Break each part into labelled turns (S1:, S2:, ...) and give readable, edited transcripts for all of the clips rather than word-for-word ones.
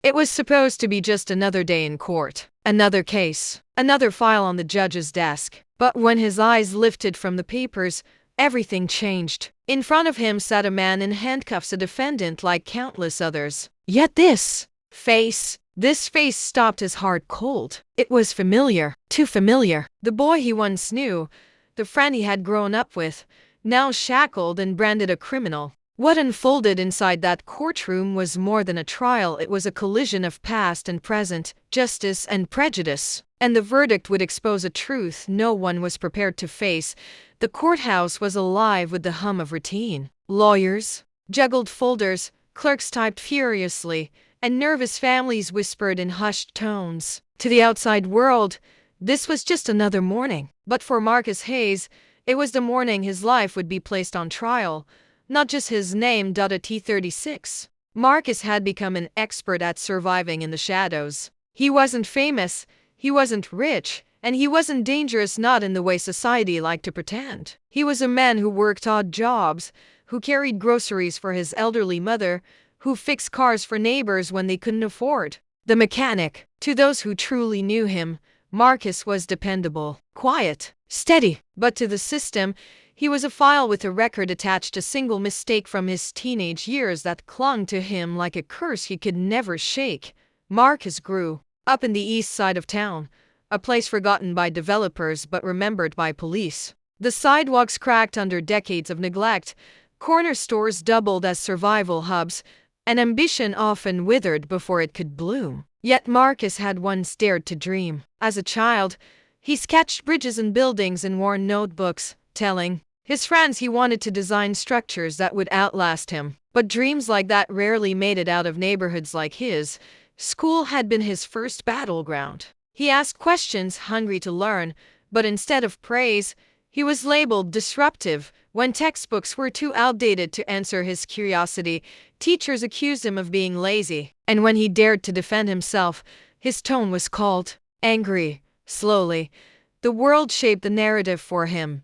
S1: It was supposed to be just another day in court, another case, another file on the judge's desk. But when his eyes lifted from the papers, everything changed. In front of him sat a man in handcuffs, a defendant like countless others. Yet this face stopped his heart cold. It was familiar, too familiar. The boy he once knew, the friend he had grown up with, now shackled and branded a criminal. What unfolded inside that courtroom was more than a trial. It was a collision of past and present, justice and prejudice. And the verdict would expose a truth no one was prepared to face. The courthouse was alive with the hum of routine. Lawyers juggled folders, clerks typed furiously, and nervous families whispered in hushed tones. To the outside world, this was just another morning. But for Marcus Hayes, it was the morning his life would be placed on trial, not just his name. At T36, Marcus had become an expert at surviving in the shadows. He wasn't famous, he wasn't rich, and he wasn't dangerous, not in the way society liked to pretend. He was a man who worked odd jobs, who carried groceries for his elderly mother, who fixed cars for neighbors when they couldn't afford. The mechanic. To those who truly knew him, Marcus was dependable, quiet, steady. But to the system, he was a file with a record attached, a single mistake from his teenage years that clung to him like a curse he could never shake. Marcus grew up in the east side of town, a place forgotten by developers but remembered by police. The sidewalks cracked under decades of neglect, corner stores doubled as survival hubs, and ambition often withered before it could bloom. Yet Marcus had once dared to dream. As a child, he sketched bridges and buildings in worn notebooks, telling his friends he wanted to design structures that would outlast him. But dreams like that rarely made it out of neighborhoods like his. School had been his first battleground. He asked questions, hungry to learn, but instead of praise, he was labeled disruptive. When textbooks were too outdated to answer his curiosity, teachers accused him of being lazy. And when he dared to defend himself, his tone was cold, angry. Slowly, the world shaped the narrative for him.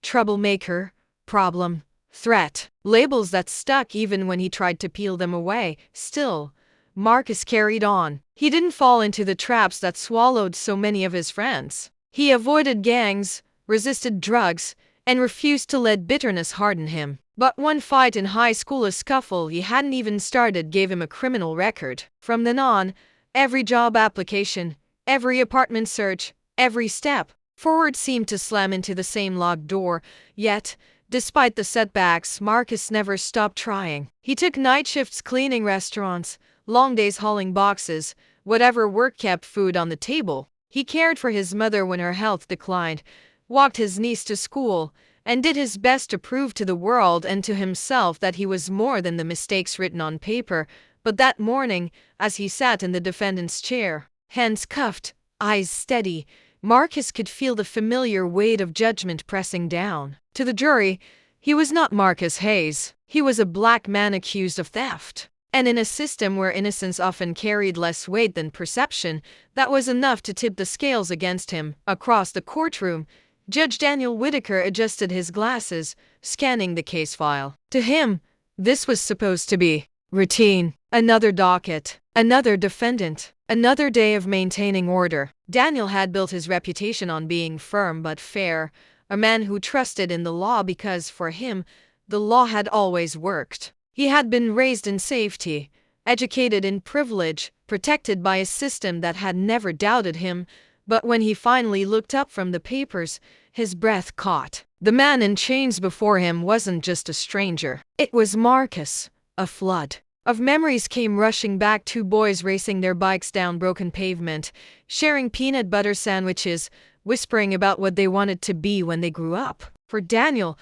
S1: Troublemaker, problem, threat. Labels that stuck even when he tried to peel them away. Still, Marcus carried on. He didn't fall into the traps that swallowed so many of his friends. He avoided gangs, resisted drugs, and refused to let bitterness harden him. But one fight in high school, a scuffle he hadn't even started, gave him a criminal record. From then on, every job application, every apartment search, every step forward seemed to slam into the same locked door. Yet, despite the setbacks, Marcus never stopped trying. He took night shifts cleaning restaurants, long days hauling boxes, whatever work kept food on the table. He cared for his mother when her health declined, walked his niece to school, and did his best to prove to the world and to himself that he was more than the mistakes written on paper. But that morning, as he sat in the defendant's chair, hands cuffed, eyes steady, Marcus could feel the familiar weight of judgment pressing down. To the jury, he was not Marcus Hayes. He was a black man accused of theft. And in a system where innocence often carried less weight than perception, that was enough to tip the scales against him. Across the courtroom, Judge Daniel Whitaker adjusted his glasses, scanning the case file. To him, this was supposed to be routine. Another docket, another defendant, another day of maintaining order. Daniel had built his reputation on being firm but fair, a man who trusted in the law because, for him, the law had always worked. He had been raised in safety, educated in privilege, protected by a system that had never doubted him. But when he finally looked up from the papers, his breath caught. The man in chains before him wasn't just a stranger. It was Marcus. A flood of memories came rushing back. Two boys racing their bikes down broken pavement, sharing peanut butter sandwiches, whispering about what they wanted to be when they grew up. For Daniel,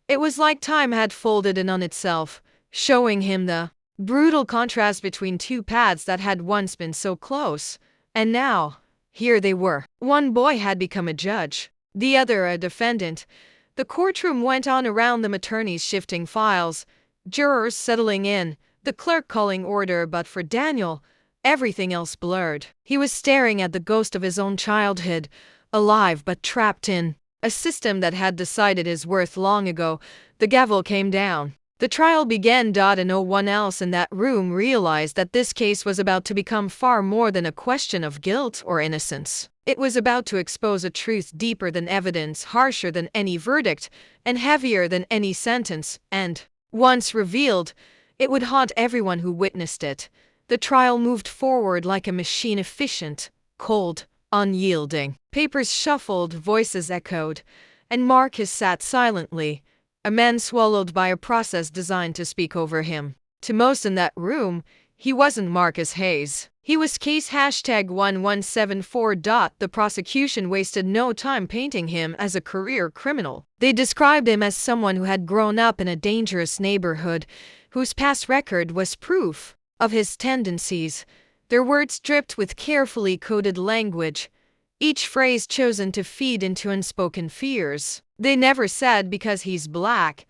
S1: it was like time had folded in on itself, showing him the brutal contrast between two paths that had once been so close. And now, here they were. One boy had become a judge, the other a defendant. The courtroom went on around them, attorneys shifting files, jurors settling in, the clerk calling order. But for Daniel, everything else blurred. He was staring at the ghost of his own childhood, alive but trapped in a system that had decided his worth long ago. The gavel came down. The trial began. And no one else in that room realized that this case was about to become far more than a question of guilt or innocence. It was about to expose a truth deeper than evidence, harsher than any verdict, and heavier than any sentence, and, once revealed, it would haunt everyone who witnessed it. The trial moved forward like a machine, efficient, cold, unyielding. Papers shuffled, voices echoed, and Marcus sat silently, a man swallowed by a process designed to speak over him. To most in that room, he wasn't Marcus Hayes. He was case #1174. The prosecution wasted no time painting him as a career criminal. They described him as someone who had grown up in a dangerous neighborhood, whose past record was proof of his tendencies. Their words dripped with carefully coded language, each phrase chosen to feed into unspoken fears. They never said because he's black,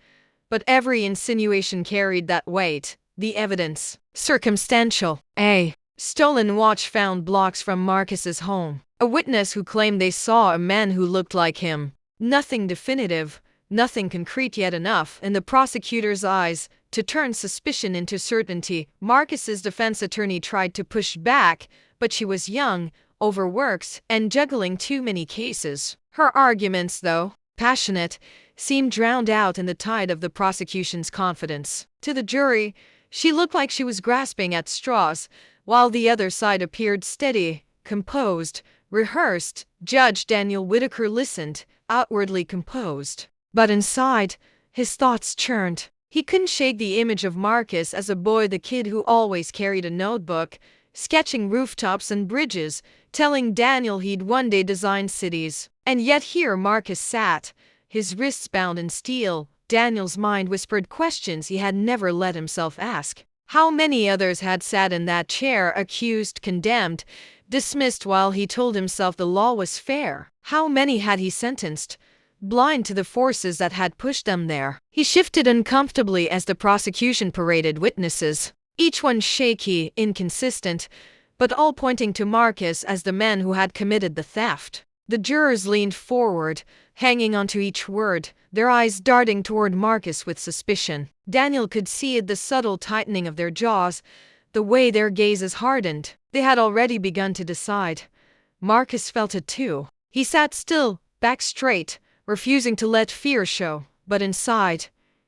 S1: but every insinuation carried that weight. The evidence, circumstantial. A stolen watch found blocks from Marcus's home. A witness who claimed they saw a man who looked like him. Nothing definitive, nothing concrete, yet enough in the prosecutor's eyes to turn suspicion into certainty. Marcus's defense attorney tried to push back, but she was young, overworked, and juggling too many cases. Her arguments, though passionate, seemed drowned out in the tide of the prosecution's confidence. To the jury, she looked like she was grasping at straws, while the other side appeared steady, composed, rehearsed. Judge Daniel Whitaker listened, outwardly composed, but inside, his thoughts churned. He couldn't shake the image of Marcus as a boy, the kid who always carried a notebook, sketching rooftops and bridges, telling Daniel he'd one day design cities. And yet here Marcus sat, his wrists bound in steel. Daniel's mind whispered questions he had never let himself ask. How many others had sat in that chair, accused, condemned, dismissed, while he told himself the law was fair? How many had he sentenced, blind to the forces that had pushed them there? He shifted uncomfortably as the prosecution paraded witnesses, each one shaky, inconsistent, but all pointing to Marcus as the man who had committed the theft. The jurors leaned forward, hanging onto each word, their eyes darting toward Marcus with suspicion. Daniel could see the subtle tightening of their jaws, the way their gazes hardened. They had already begun to decide. Marcus felt it too. He sat still, back straight, refusing to let fear show, but inside,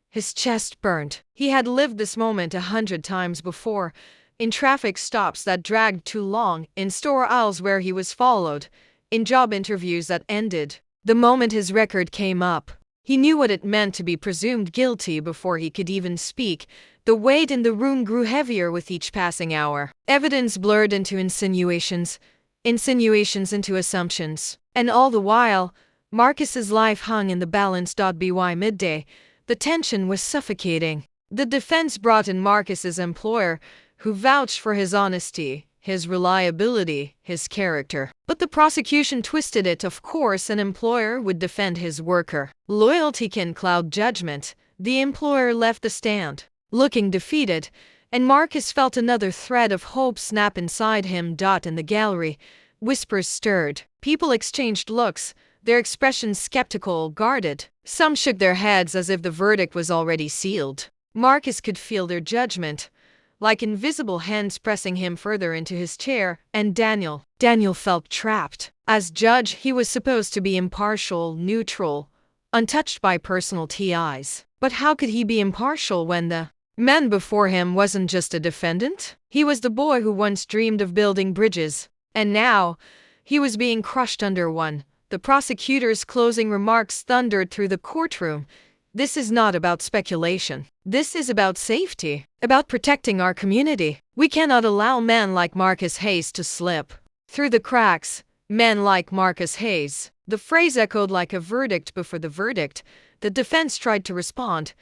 S1: his chest burned. He had lived this moment 100 times before, in traffic stops that dragged too long, in store aisles where he was followed, in job interviews that ended. The moment his record came up, he knew what it meant to be presumed guilty before he could even speak. The weight in the room grew heavier with each passing hour. Evidence blurred into insinuations, insinuations into assumptions. And all the while, Marcus's life hung in the balance. By midday, the tension was suffocating. The defense brought in Marcus's employer, who vouched for his honesty, his reliability, his character. But the prosecution twisted it. Of course, an employer would defend his worker. Loyalty can cloud judgment. The employer left the stand, looking defeated, and Marcus felt another thread of hope snap inside him. In the gallery, whispers stirred. People exchanged looks, their expressions skeptical, guarded. Some shook their heads as if the verdict was already sealed. Marcus could feel their judgment, like invisible hands pressing him further into his chair. And Daniel felt trapped. As judge, he was supposed to be impartial, neutral, untouched by personal TIs. But how could he be impartial when the man before him wasn't just a defendant? He was the boy who once dreamed of building bridges, and now he was being crushed under one. The prosecutor's closing remarks thundered through the courtroom. This is not about speculation. This is about safety, about protecting our community. We cannot allow men like Marcus Hayes to slip through the cracks. Men like Marcus Hayes. The phrase echoed like a verdict before the verdict. The defense tried to respond,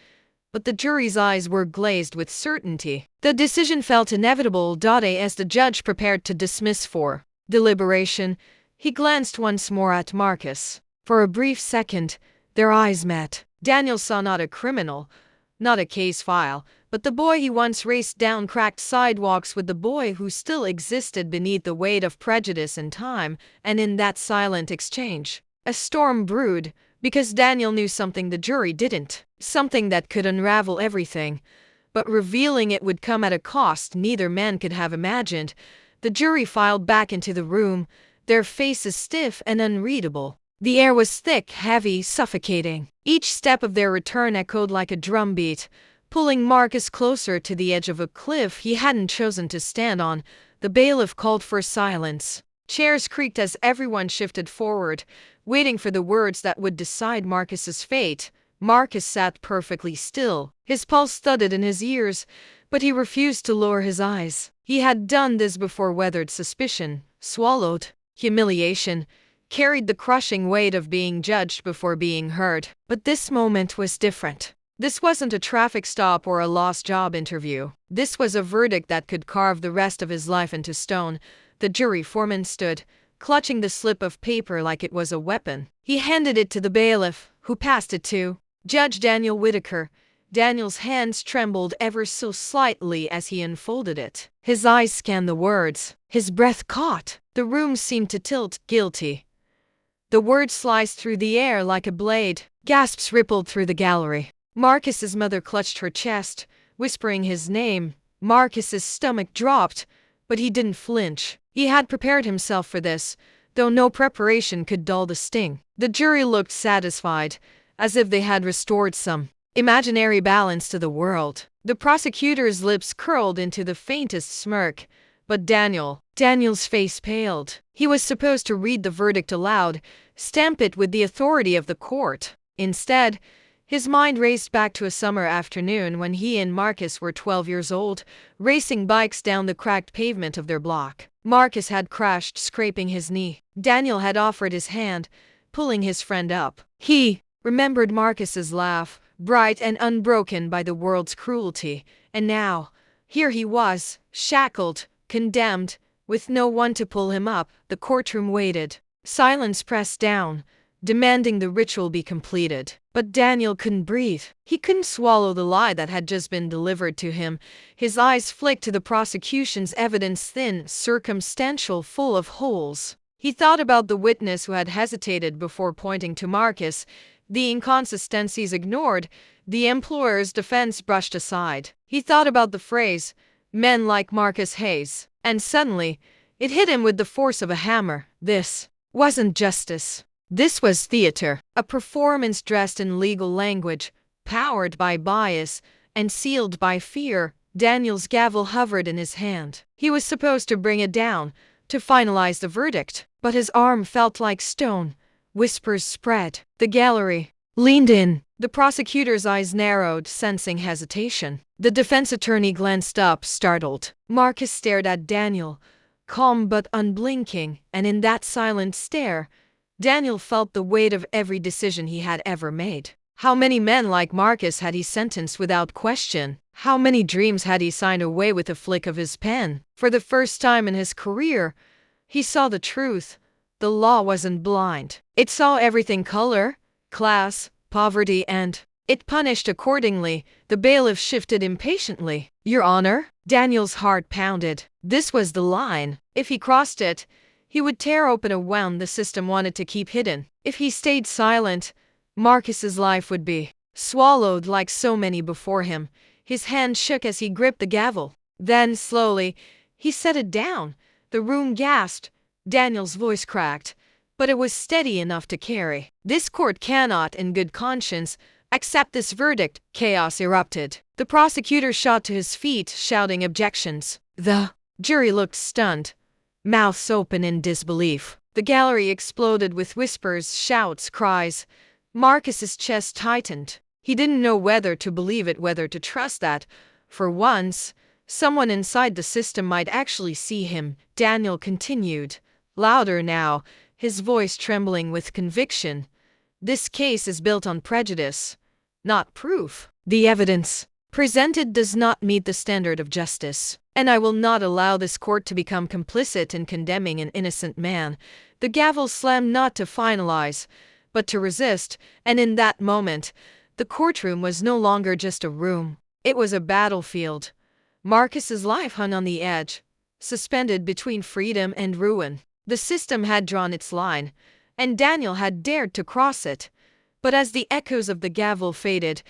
S1: but the jury's eyes were glazed with certainty. The decision felt inevitable. As the judge prepared to dismiss for deliberation, he glanced once more at Marcus. For a brief second, their eyes met. Daniel saw not a criminal, not a case file, but the boy he once raced down cracked sidewalks with, the boy who still existed beneath the weight of prejudice and time. And in that silent exchange, a storm brewed, Because Daniel knew something the jury didn't, something that could unravel everything. But revealing it would come at a cost neither man could have imagined. The jury filed back into the room, their faces stiff and unreadable. The air was thick, heavy, suffocating. Each step of their return echoed like a drumbeat, pulling Marcus closer to the edge of a cliff he hadn't chosen to stand on. The bailiff called for silence. Chairs creaked as everyone shifted forward, waiting for the words that would decide Marcus's fate. Marcus sat perfectly still, his pulse thudded in his ears, but he refused to lower his eyes. He had done this before, weathered suspicion, swallowed humiliation, carried the crushing weight of being judged before being heard. But this moment was different. This wasn't a traffic stop or a lost job interview. This was a verdict that could carve the rest of his life into stone. The jury foreman stood, clutching the slip of paper like it was a weapon. He handed it to the bailiff, who passed it to Judge Daniel Whitaker. Daniel's hands trembled ever so slightly as he unfolded it. His eyes scanned the words. His breath caught. The room seemed to tilt. Guilty. The word sliced through the air like a blade. Gasps rippled through the gallery. Marcus's mother clutched her chest, whispering his name. Marcus's stomach dropped, but he didn't flinch. He had prepared himself for this, though no preparation could dull the sting. The jury looked satisfied, as if they had restored some imaginary balance to the world. The prosecutor's lips curled into the faintest smirk, but Daniel's face paled. He was supposed to read the verdict aloud, stamp it with the authority of the court. Instead, his mind raced back to a summer afternoon when he and Marcus were 12 years old, racing bikes down the cracked pavement of their block. Marcus had crashed, scraping his knee. Daniel had offered his hand, pulling his friend up. He remembered Marcus's laugh, bright and unbroken by the world's cruelty. And now, here he was, shackled, condemned, with no one to pull him up. The courtroom waited. Silence pressed down, demanding the ritual be completed. But Daniel couldn't breathe. He couldn't swallow the lie that had just been delivered to him. His eyes flicked to the prosecution's evidence, thin, circumstantial, full of holes. He thought about the witness who had hesitated before pointing to Marcus, the inconsistencies ignored, the employer's defense brushed aside. He thought about the phrase, "men like Marcus Hayes," and suddenly, it hit him with the force of a hammer. This wasn't justice. This was theater, a performance dressed in legal language, powered by bias, and sealed by fear. Daniel's gavel hovered in his hand. He was supposed to bring it down, to finalize the verdict, but his arm felt like stone. Whispers spread. The gallery leaned in. The prosecutor's eyes narrowed, sensing hesitation. The defense attorney glanced up, startled. Marcus stared at Daniel, calm but unblinking, and in that silent stare, Daniel felt the weight of every decision he had ever made. How many men like Marcus had he sentenced without question? How many dreams had he signed away with a flick of his pen? For the first time in his career, he saw the truth. The law wasn't blind. It saw everything: color, class, poverty, and it punished accordingly. The bailiff shifted impatiently. "Your Honor?" Daniel's heart pounded. This was the line. If he crossed it, he would tear open a wound the system wanted to keep hidden. If he stayed silent, Marcus's life would be swallowed like so many before him. His hand shook as he gripped the gavel. Then, slowly, he set it down. The room gasped. Daniel's voice cracked, but it was steady enough to carry. "This court cannot, in good conscience, accept this verdict." Chaos erupted. The prosecutor shot to his feet, shouting objections. The jury looked stunned, mouths open in disbelief. The gallery exploded with whispers, shouts, cries. Marcus's chest tightened. He didn't know whether to believe it, whether to trust that, for once, someone inside the system might actually see him. Daniel continued, louder now, his voice trembling with conviction. "This case is built on prejudice, not proof. The evidence presented does not meet the standard of justice, and I will not allow this court to become complicit in condemning an innocent man." The gavel slammed, not to finalize, but to resist, and in that moment, the courtroom was no longer just a room. It was a battlefield. Marcus's life hung on the edge, suspended between freedom and ruin. The system had drawn its line, and Daniel had dared to cross it. But as the echoes of the gavel faded,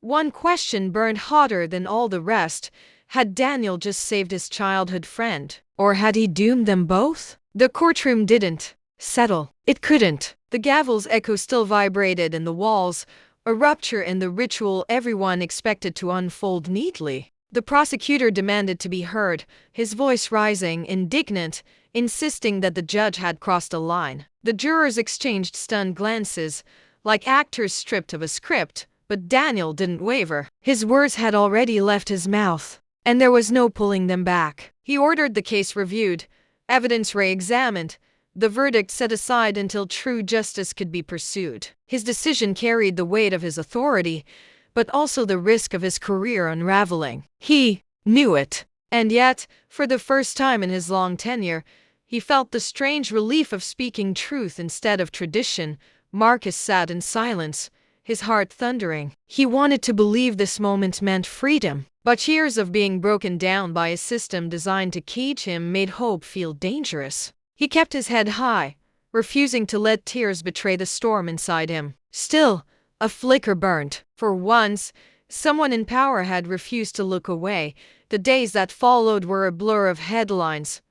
S1: one question burned hotter than all the rest. Had Daniel just saved his childhood friend? Or had he doomed them both? The courtroom didn't settle. It couldn't. The gavel's echo still vibrated in the walls, a rupture in the ritual everyone expected to unfold neatly. The prosecutor demanded to be heard, his voice rising, indignant, insisting that the judge had crossed a line. The jurors exchanged stunned glances, like actors stripped of a script, but Daniel didn't waver. His words had already left his mouth, and there was no pulling them back. He ordered the case reviewed, evidence re-examined, the verdict set aside until true justice could be pursued. His decision carried the weight of his authority, but also the risk of his career unraveling. He knew it. And yet, for the first time in his long tenure, he felt the strange relief of speaking truth instead of tradition. Marcus sat in silence, his heart thundering. He wanted to believe this moment meant freedom, but years of being broken down by a system designed to cage him made hope feel dangerous. He kept his head high, refusing to let tears betray the storm inside him. Still, a flicker burned. For once, someone in power had refused to look away. The days that followed were a blur of headlines,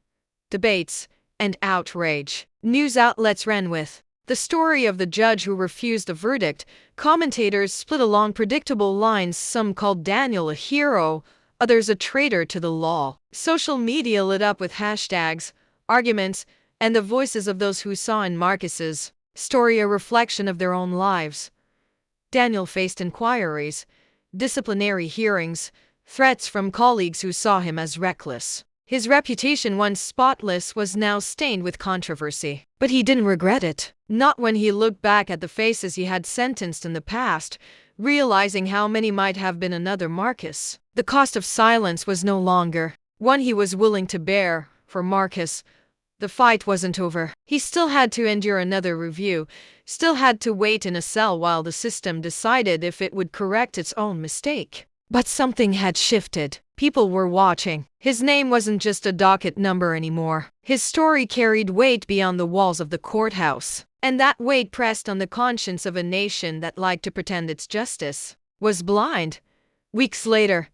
S1: debates, and outrage. News outlets ran with the story of the judge who refused a verdict. Commentators split along predictable lines. Some called Daniel a hero, others a traitor to the law. Social media lit up with hashtags, arguments, and the voices of those who saw in Marcus's story a reflection of their own lives. Daniel faced inquiries, disciplinary hearings, threats from colleagues who saw him as reckless. His reputation, once spotless, was now stained with controversy. But he didn't regret it. Not when he looked back at the faces he had sentenced in the past, realizing how many might have been another Marcus. The cost of silence was no longer one he was willing to bear. For Marcus, the fight wasn't over. He still had to endure another review, still had to wait in a cell while the system decided if it would correct its own mistake. But something had shifted. People were watching. His name wasn't just a docket number anymore. His story carried weight beyond the walls of the courthouse. And that weight pressed on the conscience of a nation that liked to pretend its justice was blind. Weeks later,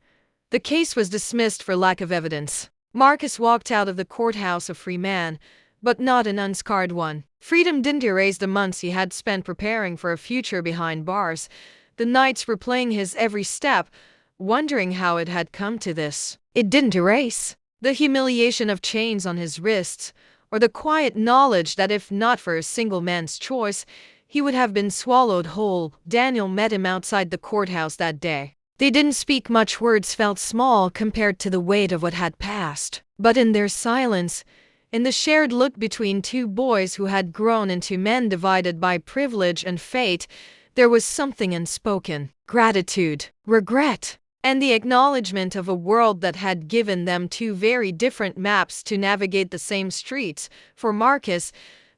S1: the case was dismissed for lack of evidence. Marcus walked out of the courthouse a free man, but not an unscarred one. Freedom didn't erase the months he had spent preparing for a future behind bars, the nights replaying his every step, wondering how it had come to this. It didn't erase the humiliation of chains on his wrists, or the quiet knowledge that if not for a single man's choice, he would have been swallowed whole. Daniel met him outside the courthouse that day. They didn't speak much, words felt small compared to the weight of what had passed. But in their silence, in the shared look between two boys who had grown into men divided by privilege and fate, there was something unspoken: gratitude, regret, and the acknowledgement of a world that had given them two very different maps to navigate the same streets. For Marcus,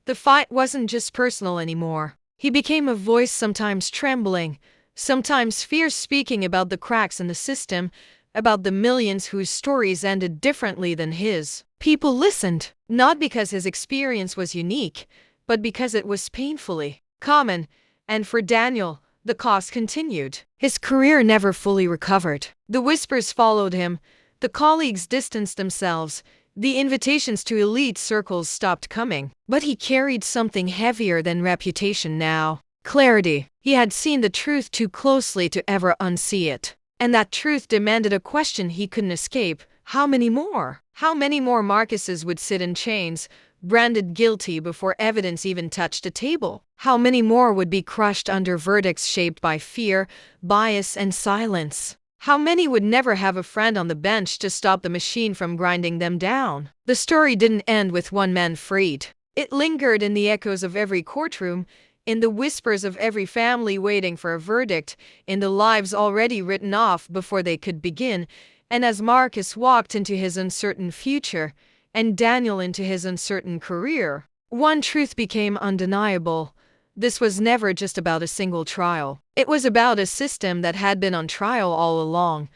S1: the fight wasn't just personal anymore. He became a voice, sometimes trembling, sometimes fierce, speaking about the cracks in the system, about the millions whose stories ended differently than his. People listened, not because his experience was unique, but because it was painfully common. And for Daniel, the cost continued. His career never fully recovered. The whispers followed him, the colleagues distanced themselves, the invitations to elite circles stopped coming. But he carried something heavier than reputation now: clarity. He had seen the truth too closely to ever unsee it. And that truth demanded a question he couldn't escape: how many more? How many more Marcuses would sit in chains, branded guilty before evidence even touched a table? How many more would be crushed under verdicts shaped by fear, bias, and silence? How many would never have a friend on the bench to stop the machine from grinding them down? The story didn't end with one man freed. It lingered in the echoes of every courtroom, in the whispers of every family waiting for a verdict, in the lives already written off before they could begin. And as Marcus walked into his uncertain future, and Daniel into his uncertain career, one truth became undeniable: this was never just about a single trial. It was about a system that had been on trial all along,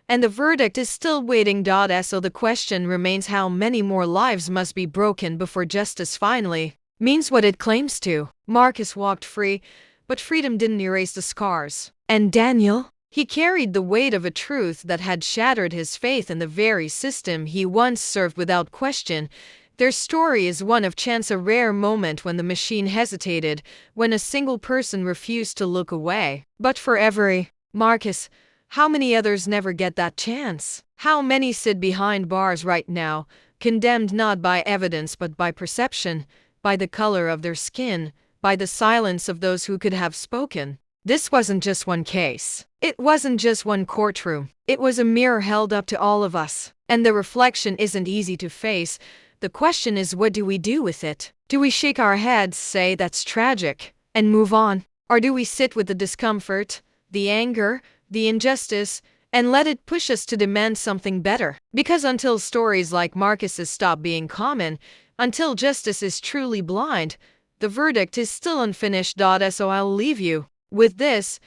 S1: and the verdict is still waiting. So the question remains: how many more lives must be broken before justice finally means what it claims to? Marcus walked free, but freedom didn't erase the scars. And Daniel? He carried the weight of a truth that had shattered his faith in the very system he once served without question. Their story is one of chance, a rare moment when the machine hesitated, when a single person refused to look away. But for every Marcus, how many others never get that chance? How many sit behind bars right now, condemned not by evidence but by perception, by the color of their skin, by the silence of those who could have spoken? This wasn't just one case. It wasn't just one courtroom. It was a mirror held up to all of us. And the reflection isn't easy to face. The question is, what do we do with it? Do we shake our heads, say that's tragic, and move on? Or do we sit with the discomfort, the anger, the injustice, and let it push us to demand something better? Because until stories like Marcus's stop being common, until justice is truly blind, the verdict is still unfinished. So I'll leave you with this.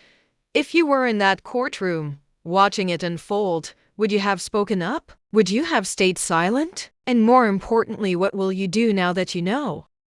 S1: If you were in that courtroom, watching it unfold, would you have spoken up? Would you have stayed silent? And more importantly, what will you do now that you know?